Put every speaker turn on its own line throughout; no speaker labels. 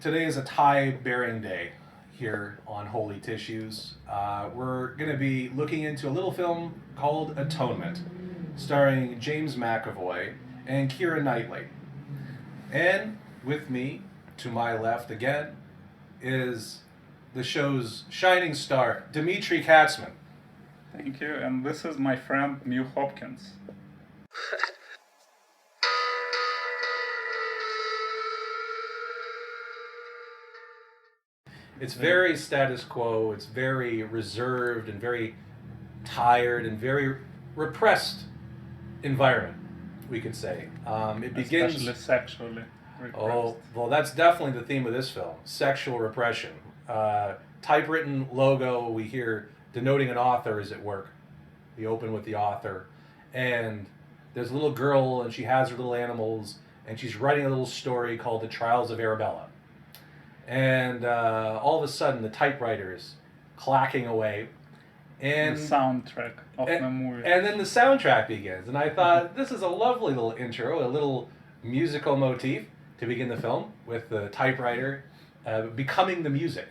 Today is a tie-bearing day here on Holy Tissues. We're going to be looking into a little film called Atonement, starring James McAvoy and Keira Knightley. And with me, to my left again, is the show's shining star, Dimitri Katzman.
Thank you, and this is my friend Mew Hopkins.
It's very status quo, it's very reserved and very tired and very repressed environment, we could say. It begins...
Especially sexually repressed.
Oh, well, that's definitely the theme of this film, sexual repression. Typewritten logo we hear denoting an author is at work. We open with the author, and there's a little girl, and she has her little animals, and she's writing a little story called The Trials of Arabella. And all of a sudden, the typewriter is clacking away, and
the soundtrack of the movie.
And then the soundtrack begins, and I thought, this is a lovely little intro, a little musical motif to begin the film, with the typewriter becoming the music.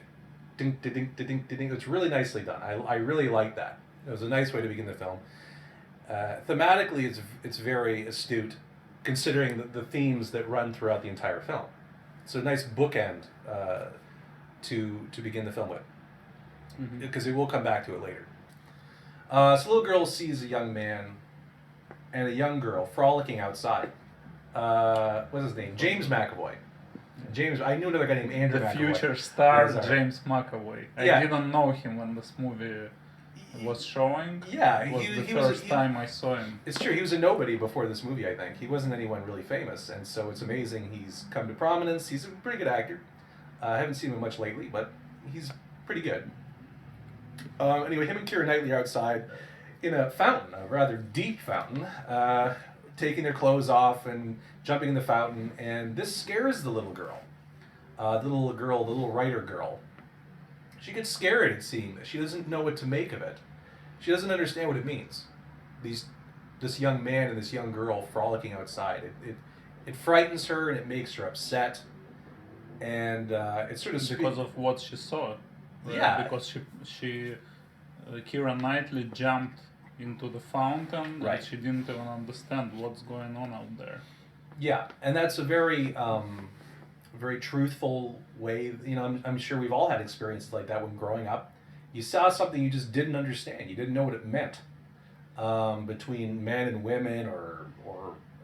Ding, ding, ding, ding, ding, ding. It's really nicely done. I really like that. It was a nice way to begin the film. Thematically, it's very astute, considering the themes that run throughout the entire film. It's a nice bookend to begin the film with, because we will come back to it later. So the little girl sees a young man and a young girl frolicking outside. What's his name? James McAvoy. James. I knew another guy named Andrew
The
McAvoy.
future star
Yes,
James McAvoy.
Yeah.
I didn't know him when this movie was showing.
Yeah,
It was
he
the
was
first time I saw him.
It's true. He was a nobody before this movie, I think. He wasn't anyone really famous, and so it's amazing he's come to prominence. He's a pretty good actor. I haven't seen him much lately, but he's pretty good. Anyway, him and Keira Knightley are outside in a fountain, a rather deep fountain, taking their clothes off and jumping in the fountain, and this scares the little girl. The little writer girl. She gets scared at seeing this. She doesn't know what to make of it. She doesn't understand what it means. This young man and this young girl frolicking outside. It frightens her and it makes her upset. And it sort of
Because of what she saw. Right?
Yeah.
Because she Keira Knightley jumped into the fountain,
Right.
and she didn't even understand what's going on out there.
Yeah, and that's a very very truthful way. You know, I'm sure we've all had experiences like that when growing up. You saw something you just didn't understand. You didn't know what it meant between men and women, or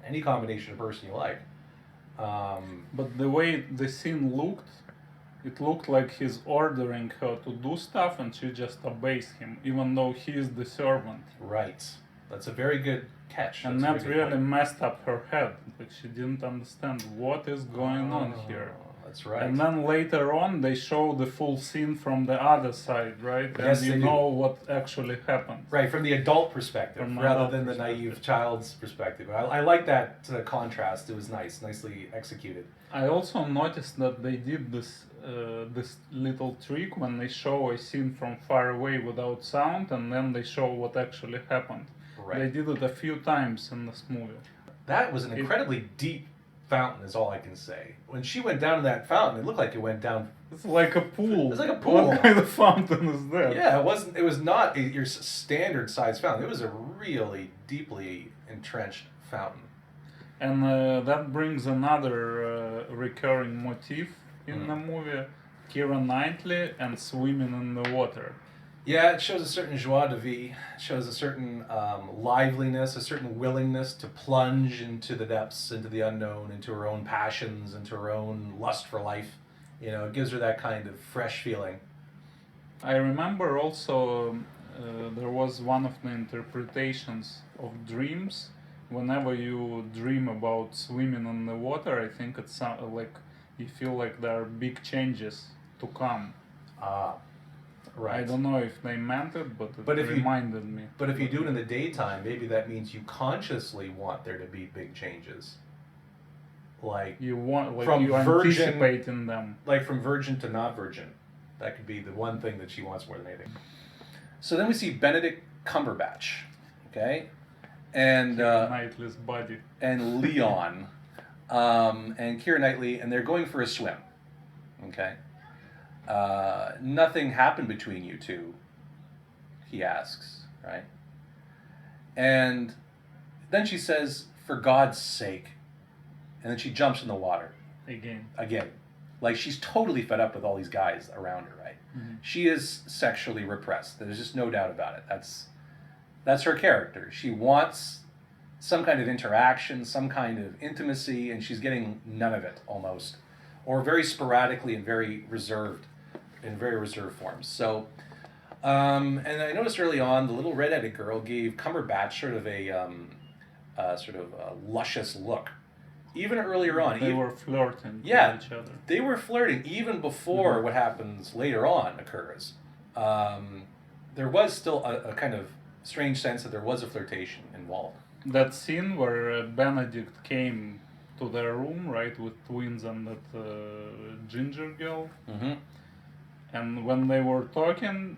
any combination of person you like.
But the way the scene looked, it looked like he's ordering her to do stuff and she just obeys him, even though he is the servant.
Right. That's a very good catch.
And
That's a
that
very good
really
point.
messed up her head. Like, she didn't understand what is going on here.
That's right.
And then later on, they show the full scene from the other side, right?
Yes,
and you
they do.
know what actually happened.
Right, from the adult perspective,
From the
rather
adult
than the
perspective.
naive child's perspective. I like that contrast. It was nicely executed.
I also noticed that they did this little trick when they show a scene from far away without sound, and then they show what actually happened.
Right.
They did it a few times in this movie.
That was an incredibly deep fountain, is all I can say. When she went down to that fountain, it looked like it went down.
It's like a pool.
It's like a pool.
What kind of fountain is that?
Yeah, it was not your standard size fountain. It was a really deeply entrenched fountain.
And that brings another recurring motif in the movie: Keira Knightley and swimming in the water.
Yeah, it shows a certain joie de vivre, shows a certain liveliness, a certain willingness to plunge into the depths, into the unknown, into her own passions, into her own lust for life. You know, it gives her that kind of fresh feeling.
I remember also there was one of the interpretations of dreams. Whenever you dream about swimming in the water, I think it's like you feel like there are big changes to come.
Right.
I don't know if they meant it, but
But
it
if you-
reminded me.
But if you do it in the daytime, maybe that means you consciously want there to be big changes. Like
You want, like,
From
you
virgin-
anticipate in them.
from virgin to not virgin. That could be the one thing that she wants more than anything. So then we see Benedict Cumberbatch, okay? And
Knightley's body.
and Leon, and Keira Knightley, and they're going for a swim. Okay. Nothing happened between you two, he asks, right? And then she says, for God's sake. And then she jumps in the water. Again. Like, she's totally fed up with all these guys around her, right?
Mm-hmm.
She is sexually repressed. There's just no doubt about it. That's her character. She wants some kind of interaction, some kind of intimacy, and she's getting none of it, almost. Or very sporadically and very reserved forms. So, and I noticed early on, the little red-headed girl gave Cumberbatch sort of a luscious look. Even earlier on.
They were flirting with each other.
They were flirting even before what happens later on occurs. There was still a kind of strange sense that there was a flirtation involved.
That scene where Benedict came to their room, right, with twins and that ginger girl.
Mm-hmm.
And when they were talking,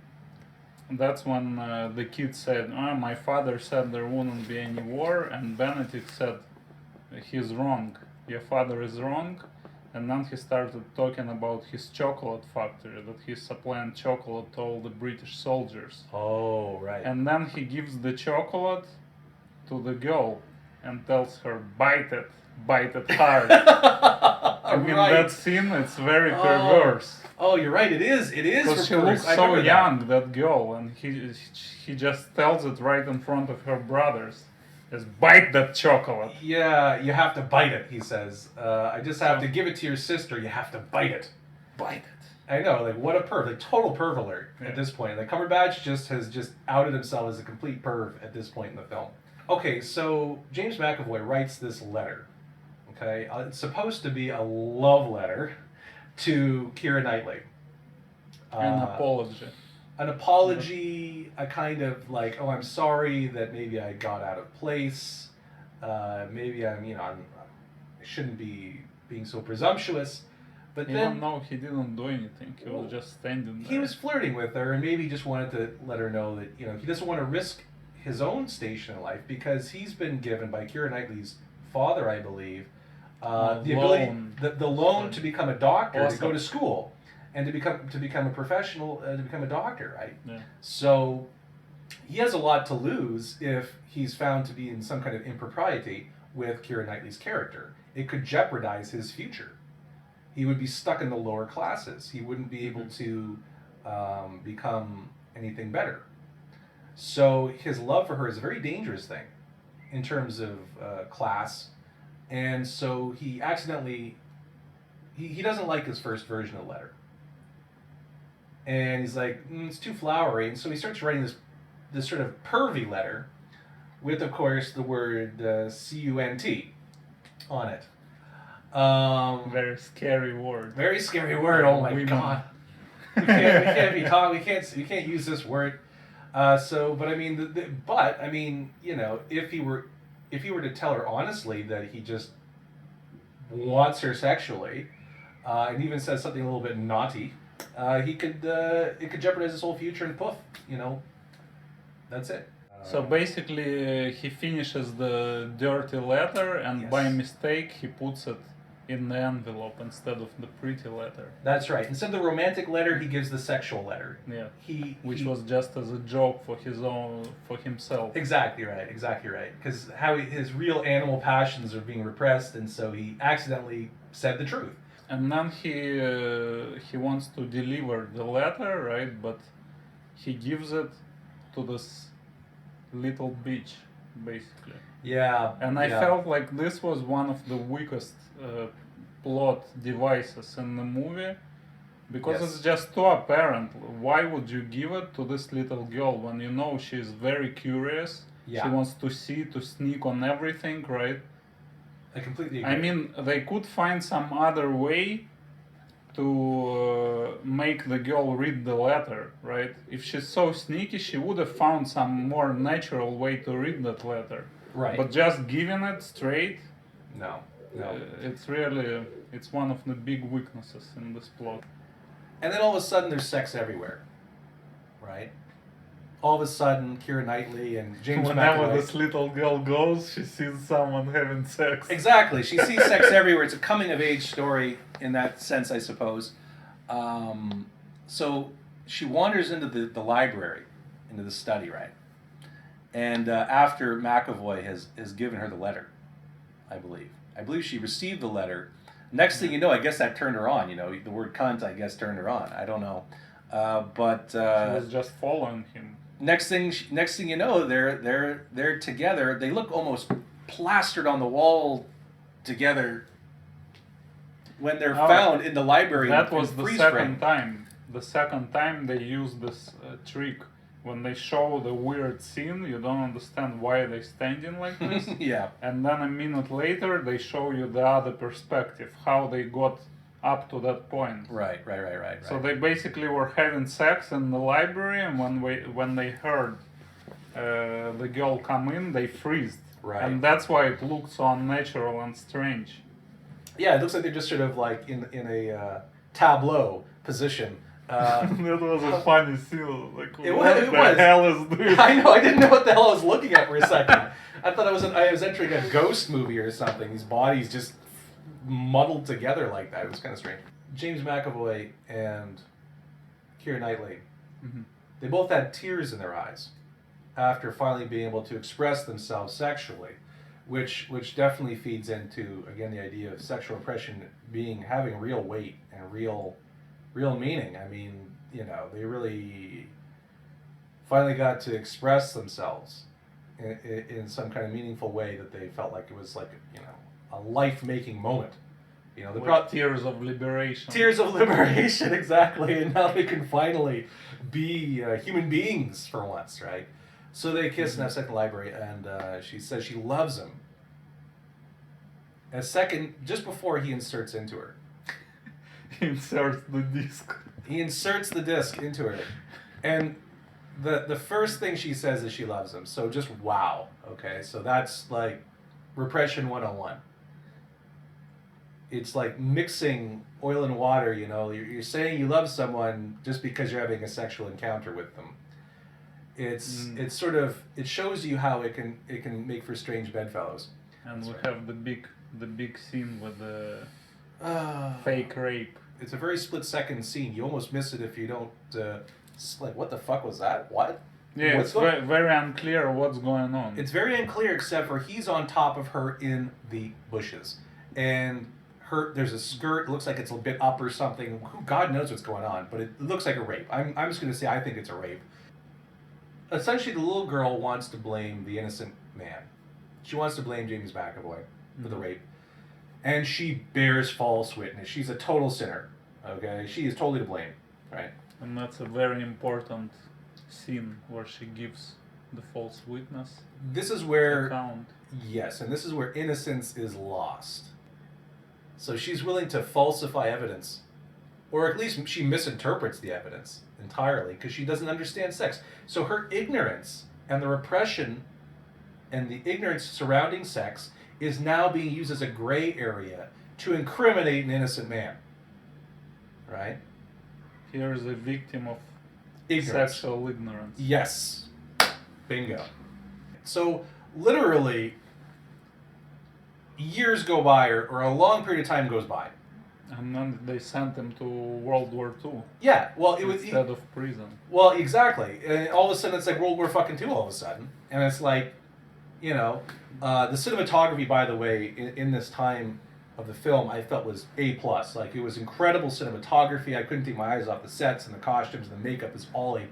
that's when the kid said, my father said there wouldn't be any war, and Benedict said, he's wrong, your father is wrong. And then he started talking about his chocolate factory, that he's supplying chocolate to all the British soldiers.
Oh, right.
And then he gives the chocolate to the girl and tells her, bite it hard. I mean, that scene, it's very perverse.
Oh, you're right, it is.
Because she looks so young, that girl, and he just tells it right in front of her brothers. Just bite that chocolate.
Yeah, you have to bite it, he says. I just have to give it to your sister, you have to bite it.
Bite it.
I know, like, what a perv, like, total perv alert at this point. Like, Cumberbatch has outed himself as a complete perv at this point in the film. Okay, so James McAvoy writes this letter, okay? It's supposed to be a love letter to Keira Knightley.
An apology.
An apology, a kind of like, oh, I'm sorry that maybe I got out of place. Maybe I shouldn't be being so presumptuous. But then
he didn't do anything. He was just standing there.
He was flirting with her, and maybe just wanted to let her know that he doesn't want to risk his own station in life because he's been given by Keira Knightley's father, I believe, the loan to become a doctor, to go to school. And to become a professional, to become a doctor, right?
Yeah.
So he has a lot to lose if he's found to be in some kind of impropriety with Keira Knightley's character. It could jeopardize his future. He would be stuck in the lower classes. He wouldn't be able to become anything better. So his love for her is a very dangerous thing in terms of class. And so he accidentally, he doesn't like his first version of the letter. And he's like, it's too flowery. And so he starts writing this sort of pervy letter with, of course, the word CUNT on it.
Very scary word.
Very scary word. Oh my God. We can't use this word. But I mean, if he were to tell her honestly that he just wants her sexually, and even says something a little bit naughty, it could jeopardize his whole future, and poof, that's it.
So basically, he finishes the dirty letter, and by mistake, he puts it in the envelope instead of the pretty letter.
That's right. Instead of the romantic letter, he gives the sexual letter.
Yeah. Which was just as a joke for himself.
Exactly right. Because his real animal passions are being repressed, and so he accidentally said the truth.
And then he wants to deliver the letter, right? But he gives it to this little bitch, basically.
Yeah.
And I felt like this was one of the weakest plot devices in the movie, because it's just too apparent. Why would you give it to this little girl when you know she's very curious?
Yeah.
She wants to sneak on everything, right?
I completely agree.
I mean, they could find some other way to make the girl read the letter, right? If she's so sneaky, she would have found some more natural way to read that letter.
Right.
But just giving it straight,
no.
It's one of the big weaknesses in this plot.
And then all of a sudden, there's sex everywhere, right? All of a sudden, Keira Knightley and James
Whenever
McAvoy.
this little girl goes, she sees someone having sex.
Exactly. She sees sex everywhere. It's a coming-of-age story in that sense, I suppose. So she wanders into the library, into the study, right? And after McAvoy has given her the letter, I believe she received the letter. Next thing you know, I guess that turned her on. You know, the word "cunt" I guess turned her on. I don't know, but
She was just following him.
next thing you know, they're together. They look almost plastered on the wall together when they're found in the library.
That was
in
the
freeze
second
frame.
time. The second time they used this trick. When they show the weird scene, you don't understand why they're standing like this.
Yeah.
And then a minute later, they show you the other perspective, how they got up to that point.
Right.
So they basically were having sex in the library, and when they heard the girl come in, they freezed.
Right.
And that's why it looked so unnatural and strange.
Yeah, it looks like they're just sort of like in a tableau position.
That was a funny scene. Like,
It
what
was.
the hell is this?
I know. I didn't know what the hell I was looking at for a second. I thought I was entering a ghost movie or something. These bodies just muddled together like that. It was kind of strange. James McAvoy and Keira Knightley, they both had tears in their eyes after finally being able to express themselves sexually, which definitely feeds into, again, the idea of sexual oppression having real weight and real meaning. I mean, you know, they really finally got to express themselves in some kind of meaningful way that they felt like it was like, you know, a life-making moment. You know,
tears of liberation.
Tears of liberation, exactly. And now they can finally be human beings for once, right? So they kiss and have sex in the library, and she says she loves him. A second, just before he inserts into her.
He inserts the disc.
He inserts the disc into her. And the first thing she says is she loves him. So just wow. Okay, so that's like repression 101. It's like mixing oil and water, you know. You're saying you love someone just because you're having a sexual encounter with them. It's sort of, it shows you how it can make for strange bedfellows.
And we have the big scene with the fake rape.
It's a very split-second scene. You almost miss it if you don't. Like, what the fuck was that? What?
Yeah, it's very unclear what's going on.
It's very unclear, except for he's on top of her in the bushes, and there's a skirt. Looks like it's a bit up or something. God knows what's going on, but it looks like a rape. I'm just going to say I think it's a rape. Essentially, the little girl wants to blame the innocent man. She wants to blame James McAvoy for the rape. And she bears false witness. She's a total sinner. Okay? She is totally to blame. Right?
And that's a very important scene where she gives the false witness.
This is where...
account.
Yes, and this is where innocence is lost. So she's willing to falsify evidence. Or at least she misinterprets the evidence entirely because she doesn't understand sex. So her ignorance and the repression and the ignorance surrounding sex is now being used as a gray area to incriminate an innocent man. Right?
Here's a victim of
Ignorance.
sexual ignorance.
Yes. Bingo. So, literally, years go by, or a long period of time goes by.
And then they sent him to World War II.
Yeah, well, it was...
instead of prison.
Well, exactly. And all of a sudden, it's like World War fucking II all of a sudden. And it's like, you know, the cinematography, by the way, in this time of the film, I felt was A+. Like, it was incredible cinematography. I couldn't take my eyes off the sets and the costumes and the makeup is all A+.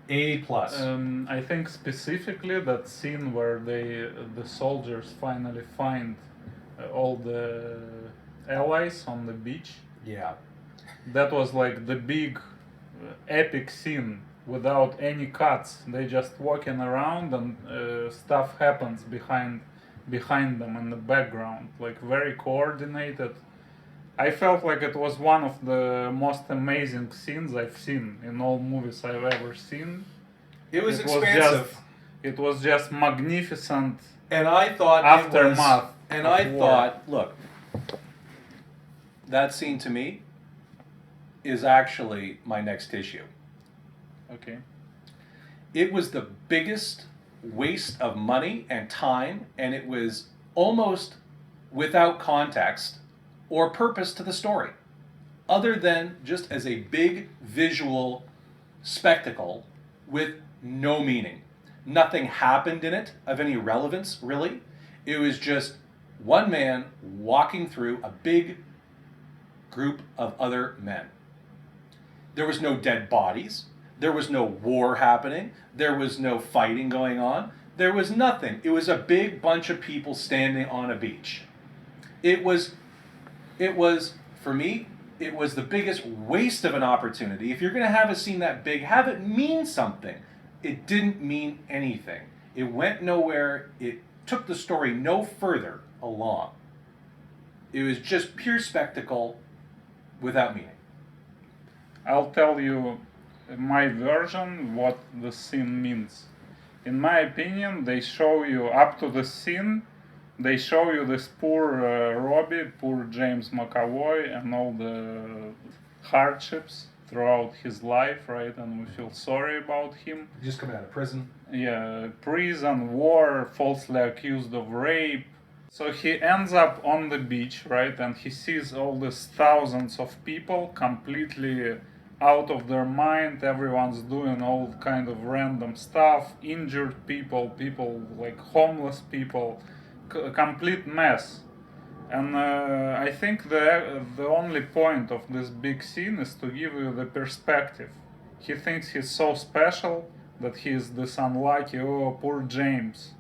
A+.
I think specifically that scene where the soldiers finally find all the allies on the beach.
Yeah.
That was like the big epic scene without any cuts. They just walking around and stuff happens behind them in the background, like very coordinated. I felt like it was one of the most amazing scenes I've seen in all movies I've ever seen.
It was expansive.
It was just magnificent.
And I thought
aftermath.
Look, that scene to me is actually my next issue.
Okay.
It was the biggest waste of money and time, and it was almost without context or purpose to the story. other than just as a big visual spectacle with no meaning. Nothing happened in it of any relevance, really. It was just one man walking through a big group of other men. There was no dead bodies. There was no war happening. There was no fighting going on. There was nothing. It was a big bunch of people standing on a beach. It was, for me, it was the biggest waste of an opportunity. If you're going to have a scene that big, have it mean something. It didn't mean anything. It went nowhere. It took the story no further along. It was just pure spectacle without meaning.
I'll tell you my version what the scene means. In my opinion, they show you up to the scene. They show you this poor Robbie, poor James McAvoy, and all the hardships throughout his life, right? And we feel sorry about him.
Just coming out of prison.
Yeah, prison, war, falsely accused of rape. So he ends up on the beach, right? And he sees all these thousands of people completely out of their mind. Everyone's doing all kind of random stuff, injured people, people like homeless people, a complete mess. And I think the only point of this big scene is to give you the perspective. He thinks he's so special that he's this unlucky, oh, poor James.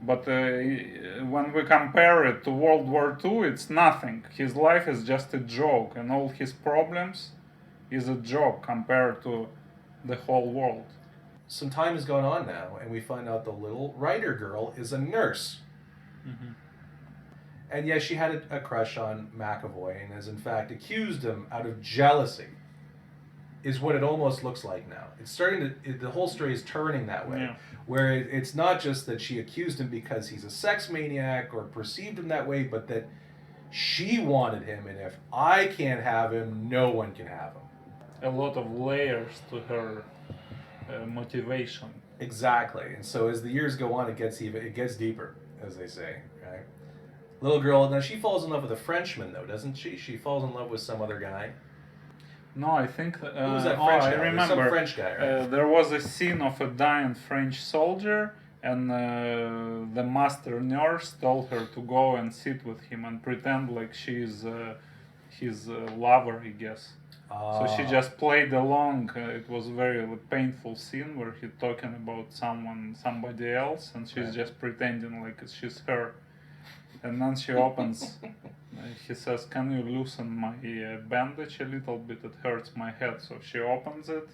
But when we compare it to World War II, it's nothing. His life is just a joke, and all his problems is a joke compared to the whole world.
Some time has gone on now, and we find out the little writer girl is a nurse.
Mm-hmm.
And yes, she had a crush on McAvoy and has in fact accused him out of jealousy, is what it almost looks like now. It's starting to, the whole story is turning that way,
Yeah.
where it's not just that she accused him because he's a sex maniac or perceived him that way, but that she wanted him, and if I can't have him, no one can have him.
A lot of layers to her motivation.
Exactly. And so as the years go on, it gets deeper, as they say, right? Little girl, now she falls in love with a Frenchman, though, doesn't she? She falls in love with some other guy.
No, I think
Who was that French guy?
I
There's
remember.
some French guy, right?
There was a scene of a dying French soldier, and the master nurse told her to go and sit with him and pretend like she's his lover, I guess. So she just played along. It was a very painful scene where he's talking about somebody else, and she's just pretending like she's her. And then she opens. He says, "Can you loosen my bandage a little bit? It hurts my head." So she opens it,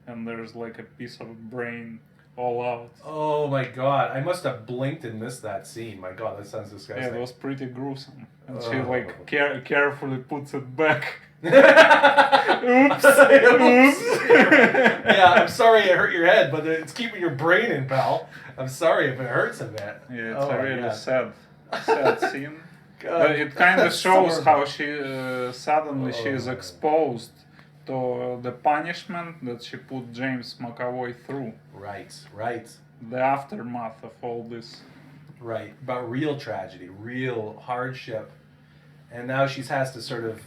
and there's like a piece of brain all out.
Oh my god, I must have blinked and missed that scene. My god, that sounds disgusting.
Yeah, it was pretty gruesome. And she like carefully puts it back.
Oops. Oops. Yeah, I'm sorry it hurt your head, but it's keeping your brain in, pal. I'm sorry if it hurts a bit.
Yeah, it's a really sad scene.
God,
But it kind of
that's
shows
horrible.
how she suddenly she is exposed to the punishment that she put James McAvoy through.
Right.
The aftermath of all this.
Right. About real tragedy, real hardship. And now she has to sort of,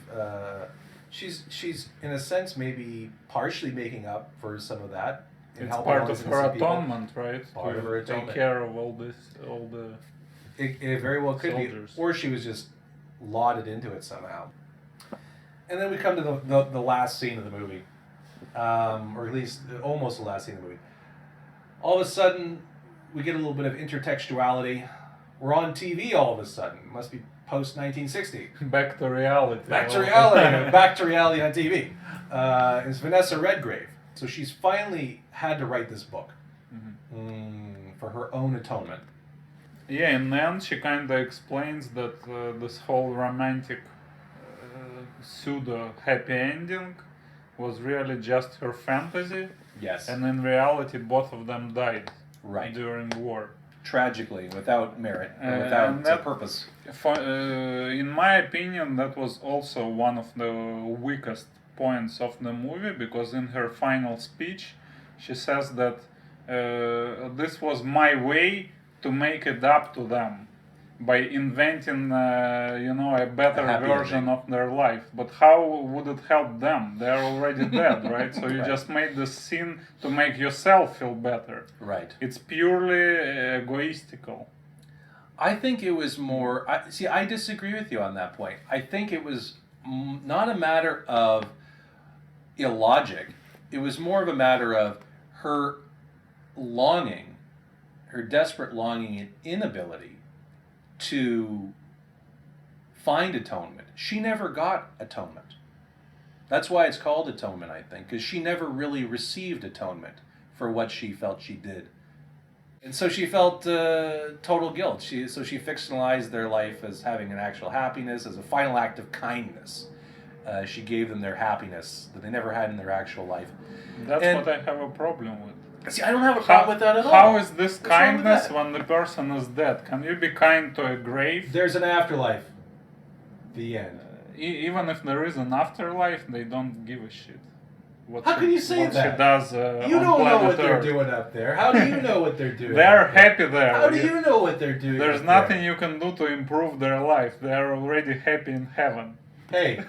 she's in a sense maybe partially making up for some of that. in
It's
helping
part
all
of
these
her
innocent people.
atonement, right?
Part of her atonement.
Take care of all the.
It very well could
Soldiers.
be, or she was just lauded into it somehow. And then we come to the last scene of the movie, or at least almost the last scene of the movie. All of a sudden, we get a little bit of intertextuality. We're on TV all of a sudden. It must be post 1960.
Back to reality.
Back to reality. Back to reality on TV. It's Vanessa Redgrave. So she's finally had to write this book for her own atonement.
Yeah, in the end, she kind of explains that this whole romantic pseudo happy ending was really just her fantasy,
Yes.
and in reality, both of them died
Right.
during war.
Tragically, without merit,
and
without
that-
purpose.
In my opinion, that was also one of the weakest points of the movie, because in her final speech, she says that this was my way to make it up to them. by inventing, a better
happy
version
ending.
of their life. But how would it help them? They're already dead, right? So you
Right.
just made the scene to make yourself feel better.
Right.
It's purely egoistical.
I think it was more. I disagree with you on that point. I think it was not a matter of illogic. It was more of a matter of her longing, her desperate longing and inability to find atonement. She never got atonement. That's why it's called atonement, I think, because she never really received atonement for what she felt she did. And so she felt total guilt. So she fictionalized their life as having an actual happiness, as a final act of kindness. She gave them their happiness that they never had in their actual life.
That's
And-
what I have a problem with.
See, I don't have a problem with that at all.
How is this
What's wrong with
kindness
that?
when the person is dead? Can you be kind to a grave?
There's an afterlife. The end.
Even if there is an afterlife, they don't give a shit. What
How can you say
what
that?
she does
You
on
don't know
planet
what they're
Earth.
doing up there. How do you know what they're doing?
They're
up there?
happy there.
How do you know what they're doing?
There's
up
nothing
there?
you can do to improve their life. They're already happy in heaven.
Hey,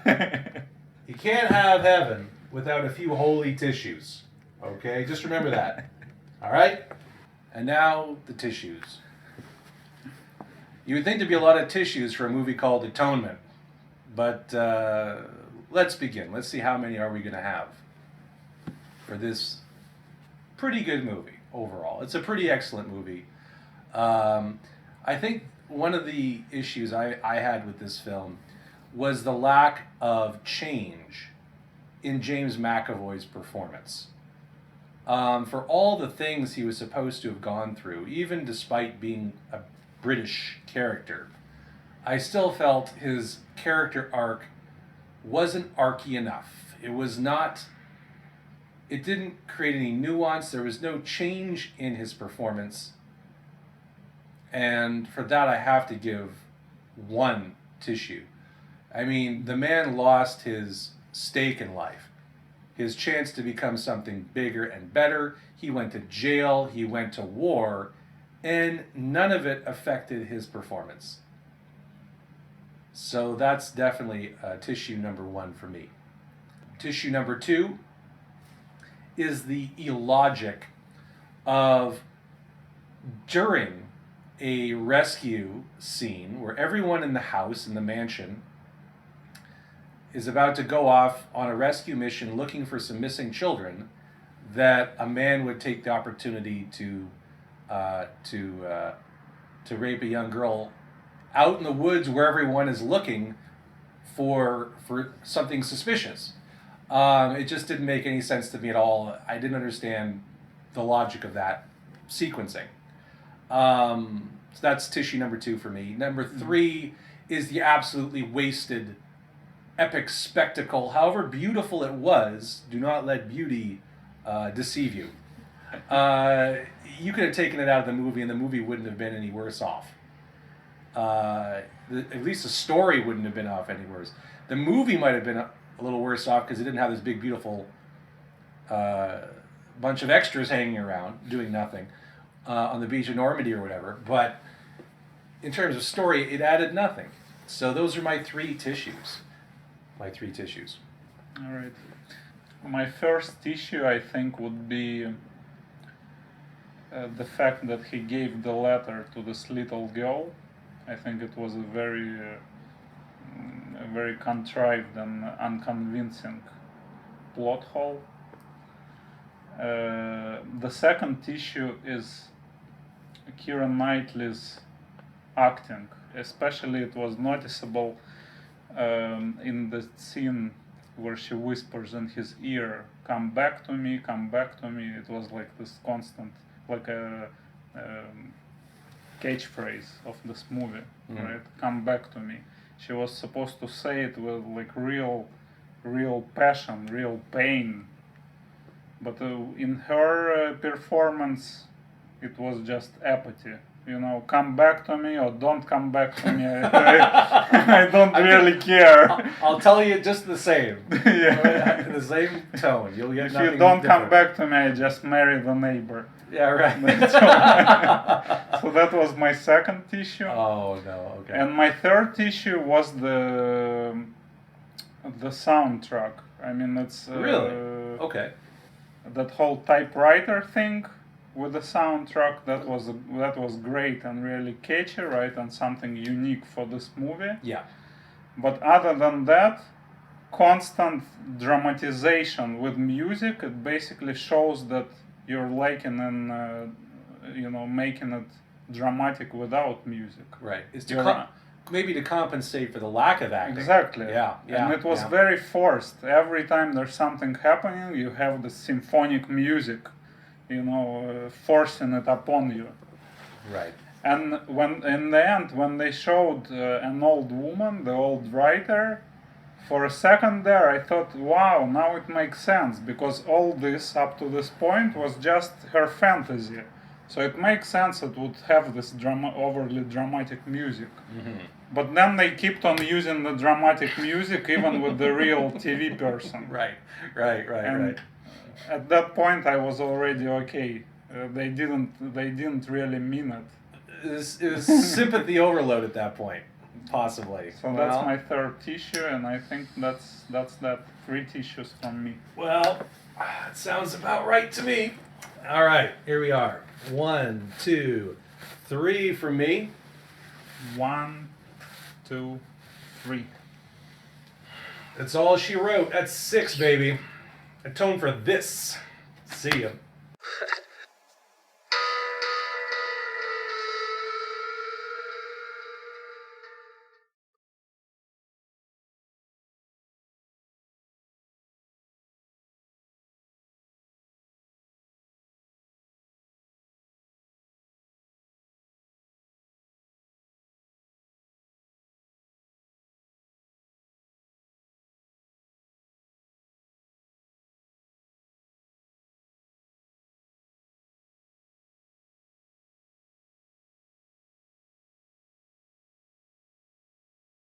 you can't have heaven without a few holy tissues. Okay, just remember that. All right. And now the tissues. You would think there'd be a lot of tissues for a movie called Atonement, but let's begin. Let's see how many are we going to have for this pretty good movie overall. It's a pretty excellent movie. I think one of the issues I had with this film was the lack of change in James McAvoy's performance. For all the things he was supposed to have gone through, even despite being a British character, I still felt his character arc wasn't archy enough. It didn't create any nuance. There was no change in his performance. And for that, I have to give one tissue. I mean, the man lost his stake in life, his chance to become something bigger and better. He went to jail, he went to war, and none of it affected his performance. So that's definitely tissue number one for me. Tissue number two is the illogic of during a rescue scene where everyone in the house, in the mansion, is about to go off on a rescue mission looking for some missing children, that a man would take the opportunity to rape a young girl out in the woods where everyone is looking for something suspicious. It just didn't make any sense to me at all. I didn't understand the logic of that sequencing. So that's tissue number two for me. Number three is the absolutely wasted epic spectacle. However beautiful it was, do not let beauty deceive you. You could have taken it out of the movie and the movie wouldn't have been any worse off. At least the story wouldn't have been off any worse. The movie might have been a little worse off because it didn't have this big, beautiful bunch of extras hanging around doing nothing on the beach of Normandy or whatever. But in terms of story, it added nothing. So those are my three tissues. All
right. My first issue, I think, would be the fact that he gave the letter to this little girl. I think it was a very contrived and unconvincing plot hole. The second issue is Keira Knightley's acting. Especially it was noticeable in the scene where she whispers in his ear, come back to me, come back to me. It was like this constant, like a catchphrase of this movie, right? Come back to me. She was supposed to say it with like real passion, real pain. But in her performance, it was just apathy. you know, come back to me or don't come back to me. I don't really care.
I'll tell you just the same.
Yeah.
In the same tone. You'll get
If
nothing
you don't come
different.
back to me, I just marry the neighbor.
Yeah, right.
So that was my second tissue.
Oh no, okay.
And my third tissue was the soundtrack. I mean, it's
Really? Okay.
that whole typewriter thing with the soundtrack. That was great and really catchy, right? And something unique for this movie.
Yeah.
But other than that, constant dramatization with music. It basically shows that you're lacking in, you know, making it dramatic without music.
Right. It's
You're-
maybe to compensate for the lack of acting.
Exactly.
Yeah. Yeah.
And it was
yeah.
very forced. Every time there's something happening, you have the symphonic music, you know, forcing it upon you.
Right.
And when in the end, when they showed an old woman, the old writer, for a second there, I thought, wow, now it makes sense, because all this up to this point was just her fantasy. So it makes sense it would have this overly dramatic music.
Mm-hmm.
But then they kept on using the dramatic music even with the real TV person.
Right.
And
Right.
at that point, I was already okay. They didn't really mean it.
It was sympathy overload at that point, possibly.
So that's my third tissue, and I think that's that. 3 tissues from me.
Well, it sounds about right to me. All right, here we are. 1, 2, 3 for me.
1, 2, 3.
That's all she wrote. That's 6, baby. Atone for this. See ya.